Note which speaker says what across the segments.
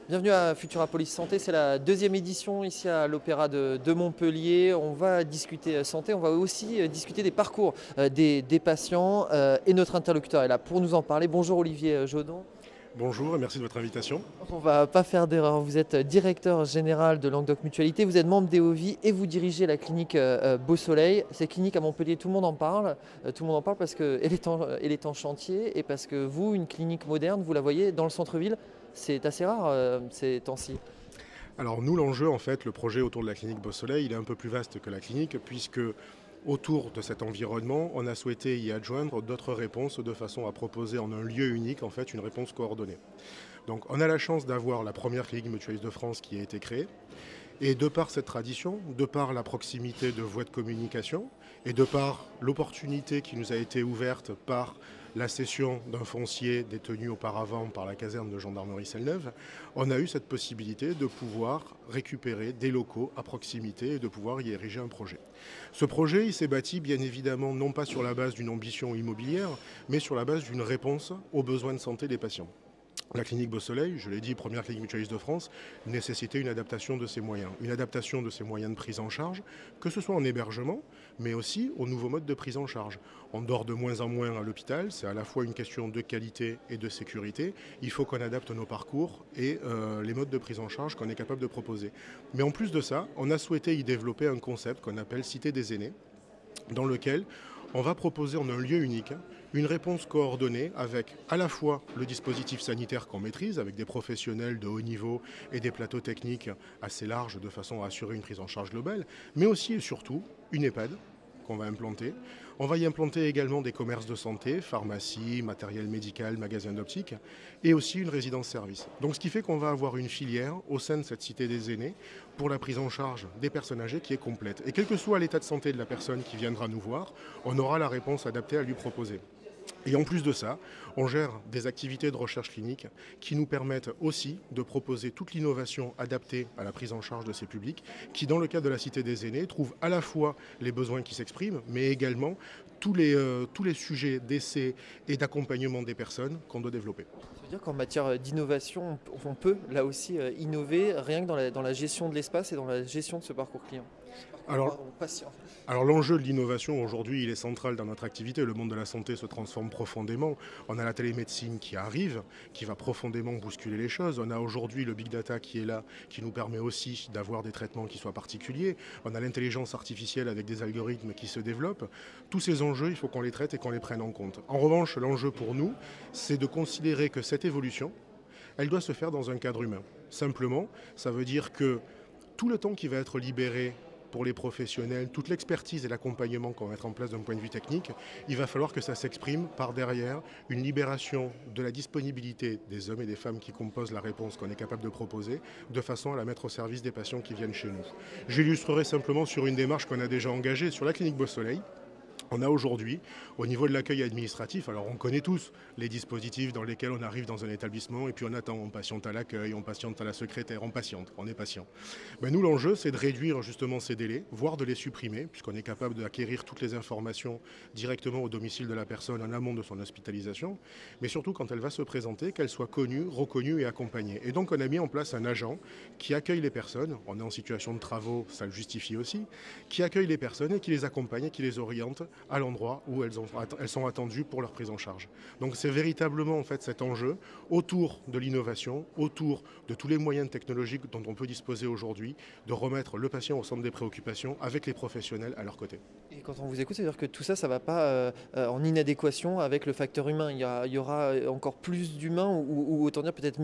Speaker 1: Bienvenue à Futurapolis Santé, c'est la deuxième édition ici à l'Opéra de Montpellier. On va discuter santé, on va aussi discuter des parcours des patients et notre interlocuteur est là pour nous en parler. Bonjour Olivier Jodon.
Speaker 2: Bonjour et merci de votre invitation.
Speaker 1: On ne va pas faire d'erreur, vous êtes directeur général de Languedoc Mutualité, vous êtes membre d'EOVI et vous dirigez la clinique Beau Soleil. Cette clinique à Montpellier, tout le monde en parle. Tout le monde en parle parce qu'elle est en chantier et parce que vous, une clinique moderne, vous la voyez dans le centre-ville. C'est assez rare ces temps-ci.
Speaker 2: Alors nous, l'enjeu, en fait, le projet autour de la clinique Beau Soleil, il est un peu plus vaste que la clinique, puisque autour de cet environnement, on a souhaité y adjoindre d'autres réponses de façon à proposer en un lieu unique, en fait, une réponse coordonnée. Donc on a la chance d'avoir la première clinique mutualiste de France qui a été créée. Et de par cette tradition, de par la proximité de voies de communication et de par l'opportunité qui nous a été ouverte par la cession d'un foncier détenu auparavant par la caserne de gendarmerie Selle-Neuve, on a eu cette possibilité de pouvoir récupérer des locaux à proximité et de pouvoir y ériger un projet. Ce projet, il s'est bâti bien évidemment non pas sur la base d'une ambition immobilière, mais sur la base d'une réponse aux besoins de santé des patients. La clinique Beau Soleil, je l'ai dit, première clinique mutualiste de France, nécessitait une adaptation de ses moyens. Une adaptation de ses moyens de prise en charge, que ce soit en hébergement, mais aussi aux nouveaux modes de prise en charge. On dort de moins en moins à l'hôpital, c'est à la fois une question de qualité et de sécurité. Il faut qu'on adapte nos parcours et les modes de prise en charge qu'on est capable de proposer. Mais en plus de ça, on a souhaité y développer un concept qu'on appelle Cité des aînés, dans lequel on va proposer en un lieu unique une réponse coordonnée avec à la fois le dispositif sanitaire qu'on maîtrise, avec des professionnels de haut niveau et des plateaux techniques assez larges de façon à assurer une prise en charge globale, mais aussi et surtout une EHPAD qu'on va implanter. On va y implanter également des commerces de santé, pharmacie, matériel médical, magasins d'optique, et aussi une résidence-service. Donc ce qui fait qu'on va avoir une filière au sein de cette cité des aînés pour la prise en charge des personnes âgées qui est complète. Et quel que soit l'état de santé de la personne qui viendra nous voir, on aura la réponse adaptée à lui proposer. Et en plus de ça, on gère des activités de recherche clinique qui nous permettent aussi de proposer toute l'innovation adaptée à la prise en charge de ces publics qui, dans le cadre de la Cité des aînés, trouvent à la fois les besoins qui s'expriment, mais également tous les sujets d'essai et d'accompagnement des personnes qu'on doit développer.
Speaker 1: Ça veut dire qu'en matière d'innovation, on peut là aussi innover rien que dans la gestion de l'espace et dans la gestion de ce parcours client.
Speaker 2: Alors,
Speaker 1: Patient.
Speaker 2: Alors l'enjeu de l'innovation aujourd'hui, il est central dans notre activité. Le monde de la santé se transforme profondément. On a la télémédecine qui arrive, qui va profondément bousculer les choses. On a aujourd'hui le big data qui est là, qui nous permet aussi d'avoir des traitements qui soient particuliers. On a l'intelligence artificielle avec des algorithmes qui se développent. Tous ces enjeux, il faut qu'on les traite et qu'on les prenne en compte. En revanche, l'enjeu pour nous, c'est de considérer que cette évolution, elle doit se faire dans un cadre humain. Simplement, ça veut dire que tout le temps qui va être libéré pour les professionnels, toute l'expertise et l'accompagnement qu'on va mettre en place d'un point de vue technique, il va falloir que ça s'exprime par derrière une libération de la disponibilité des hommes et des femmes qui composent la réponse qu'on est capable de proposer, de façon à la mettre au service des patients qui viennent chez nous. J'illustrerai simplement sur une démarche qu'on a déjà engagée sur la clinique Beau Soleil. On a aujourd'hui, au niveau de l'accueil administratif, alors on connaît tous les dispositifs dans lesquels on arrive dans un établissement et puis on attend, on patiente à l'accueil, on patiente à la secrétaire, on est patient. Ben nous, l'enjeu, c'est de réduire justement ces délais, voire de les supprimer, puisqu'on est capable d'acquérir toutes les informations directement au domicile de la personne en amont de son hospitalisation, mais surtout quand elle va se présenter, qu'elle soit connue, reconnue et accompagnée. Et donc on a mis en place un agent qui accueille les personnes, on est en situation de travaux, ça le justifie aussi, qui accueille les personnes et qui les accompagne et qui les oriente à l'endroit où elles sont attendues pour leur prise en charge. Donc c'est véritablement en fait cet enjeu autour de l'innovation, autour de tous les moyens technologiques dont on peut disposer aujourd'hui, de remettre le patient au centre des préoccupations avec les professionnels à leur côté.
Speaker 1: Et quand on vous écoute, ça veut dire que tout ça, ça ne va pas en inadéquation avec le facteur humain. Il y aura encore plus d'humains ou autant dire peut-être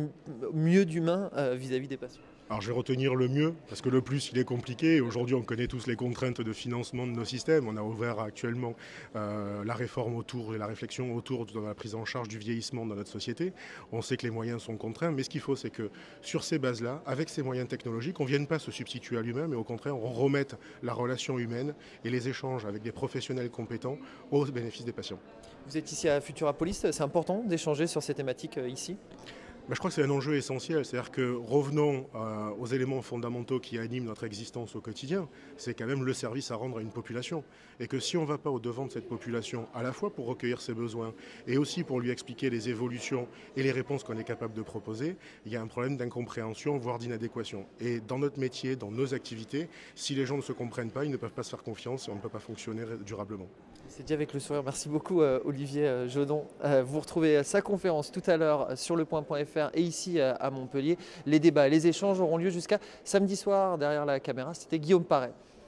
Speaker 1: mieux d'humains vis-à-vis des patients.
Speaker 2: Alors je vais retenir le mieux, parce que le plus il est compliqué. Aujourd'hui on connaît tous les contraintes de financement de nos systèmes. On a ouvert actuellement la réforme autour et la réflexion autour de la prise en charge du vieillissement dans notre société. On sait que les moyens sont contraints, mais ce qu'il faut c'est que sur ces bases-là, avec ces moyens technologiques, on ne vienne pas se substituer à l'humain, mais au contraire on remette la relation humaine et les échanges avec des professionnels compétents au bénéfice des patients.
Speaker 1: Vous êtes ici à Futurapolis, c'est important d'échanger sur ces thématiques ici ?
Speaker 2: Je crois que c'est un enjeu essentiel, c'est-à-dire que revenons aux éléments fondamentaux qui animent notre existence au quotidien, c'est quand même le service à rendre à une population. Et que si on ne va pas au-devant de cette population, à la fois pour recueillir ses besoins et aussi pour lui expliquer les évolutions et les réponses qu'on est capable de proposer, il y a un problème d'incompréhension, voire d'inadéquation. Et dans notre métier, dans nos activités, si les gens ne se comprennent pas, ils ne peuvent pas se faire confiance et on ne peut pas fonctionner durablement.
Speaker 1: C'est dit avec le sourire. Merci beaucoup Olivier Jodon. Vous retrouvez sa conférence tout à l'heure sur lepoint.fr et ici à Montpellier. Les débats, les échanges auront lieu jusqu'à samedi soir derrière la caméra. C'était Guillaume Paré.